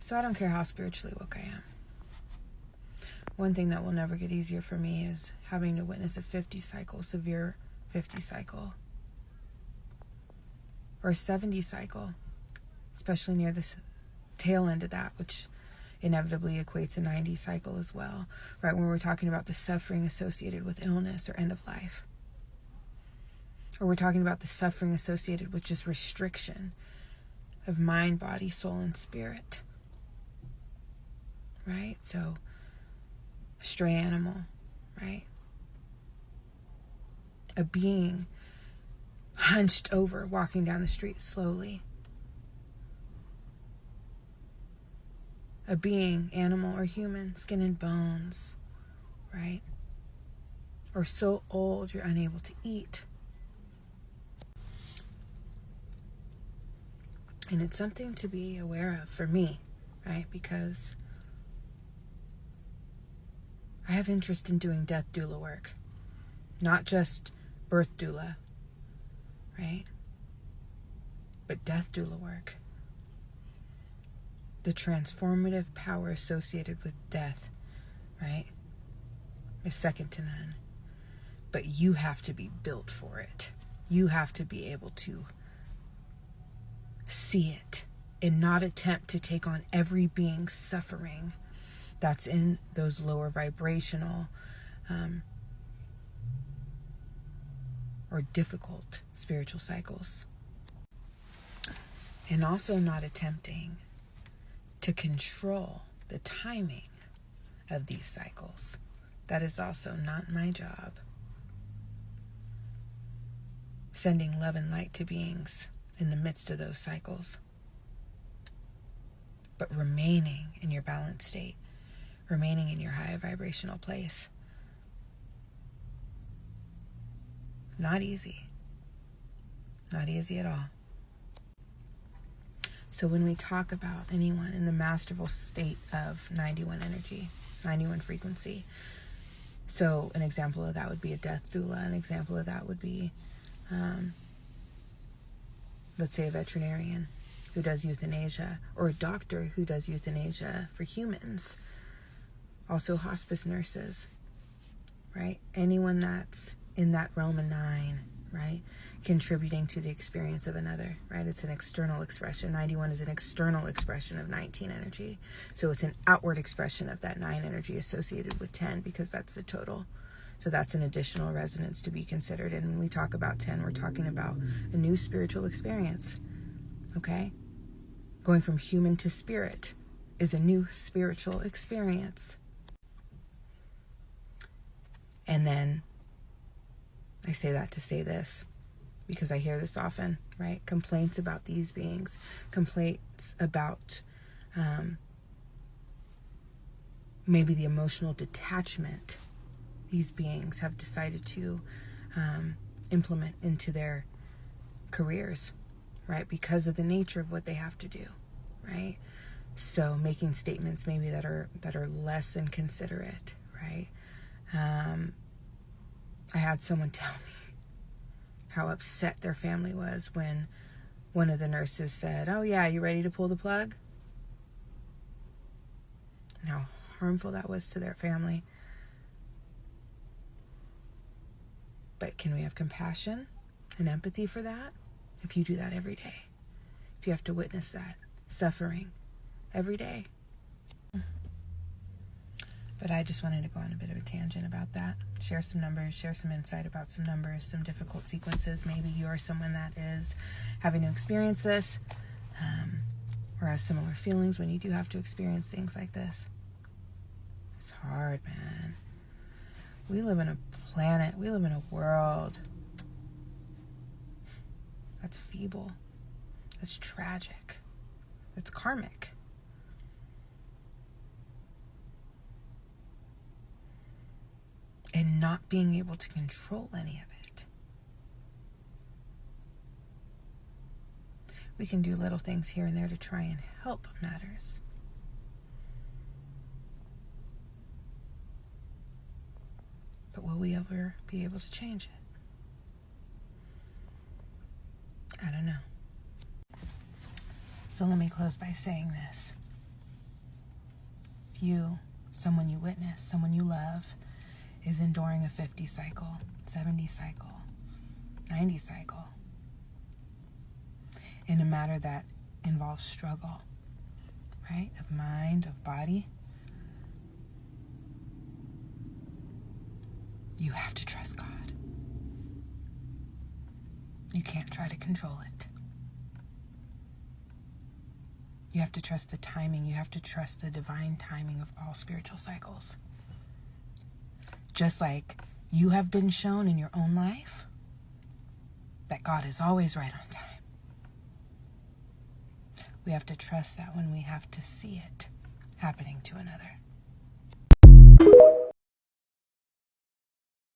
So I don't care how spiritually woke I am. One thing that will never get easier for me is having to witness a 50 cycle, severe 50 cycle, or a 70 cycle, especially near the tail end of that, which inevitably equates to 90 cycle as well, right? When we're talking about the suffering associated with illness or end of life. Or we're talking about the suffering associated with just restriction of mind, body, soul, and spirit. Right? So, a stray animal, right? A being hunched over, walking down the street slowly. A being, animal or human, skin and bones, right? Or so old you're unable to eat. And it's something to be aware of for me, right? Because I have interest in doing death doula work, not just birth doula, right? But death doula work. The transformative power associated with death, right, is second to none. But you have to be built for it. You have to be able to see it and not attempt to take on every being's suffering that's in those lower vibrational or difficult spiritual cycles. And also not attempting to control the timing of these cycles. That is also not my job. Sending love and light to beings in the midst of those cycles. But remaining in your balanced state. Remaining in your high vibrational place. Not easy. Not easy at all. So when we talk about anyone in the masterful state of 91 energy, 91 frequency, so an example of that would be a death doula. An example of that would be, let's say, a veterinarian who does euthanasia, or a doctor who does euthanasia for humans. Also hospice nurses, right? Anyone that's in that realm of 9, right? Contributing to the experience of another, right? It's an external expression. 91 is an external expression of 19 energy. So it's an outward expression of that 9 energy associated with 10, because that's the total. So that's an additional resonance to be considered. And when we talk about 10, we're talking about a new spiritual experience, okay? Going from human to spirit is a new spiritual experience. And then I say that to say this, because I hear this often, right? Complaints about these beings, complaints about maybe the emotional detachment these beings have decided to implement into their careers, right? Because of the nature of what they have to do, right? So making statements maybe that are less than considerate, right? I had someone tell me how upset their family was when one of the nurses said, "Oh yeah, you ready to pull the plug?" And how harmful that was to their family. But can we have compassion and empathy for that? If you do that every day, if you have to witness that suffering every day. But I just wanted to go on a bit of a tangent about that. Share some numbers, share some insight about some numbers, some difficult sequences. Maybe you're someone that is having to experience this, or has similar feelings when you do have to experience things like this. It's hard, man. We live in a planet, we live in a world that's feeble, that's tragic, that's karmic. And not being able to control any of it. We can do little things here and there to try and help matters. But will we ever be able to change it? I don't know. So let me close by saying this. you, someone you witness, someone you love, is enduring a 50 cycle, 70 cycle, 90 cycle, in a matter that involves struggle, right? Of mind, of body, you have to trust God. You can't try to control it. You have to trust the timing. You have to trust the divine timing of all spiritual cycles. Just like you have been shown in your own life that God is always right on time. We have to trust that when we have to see it happening to another.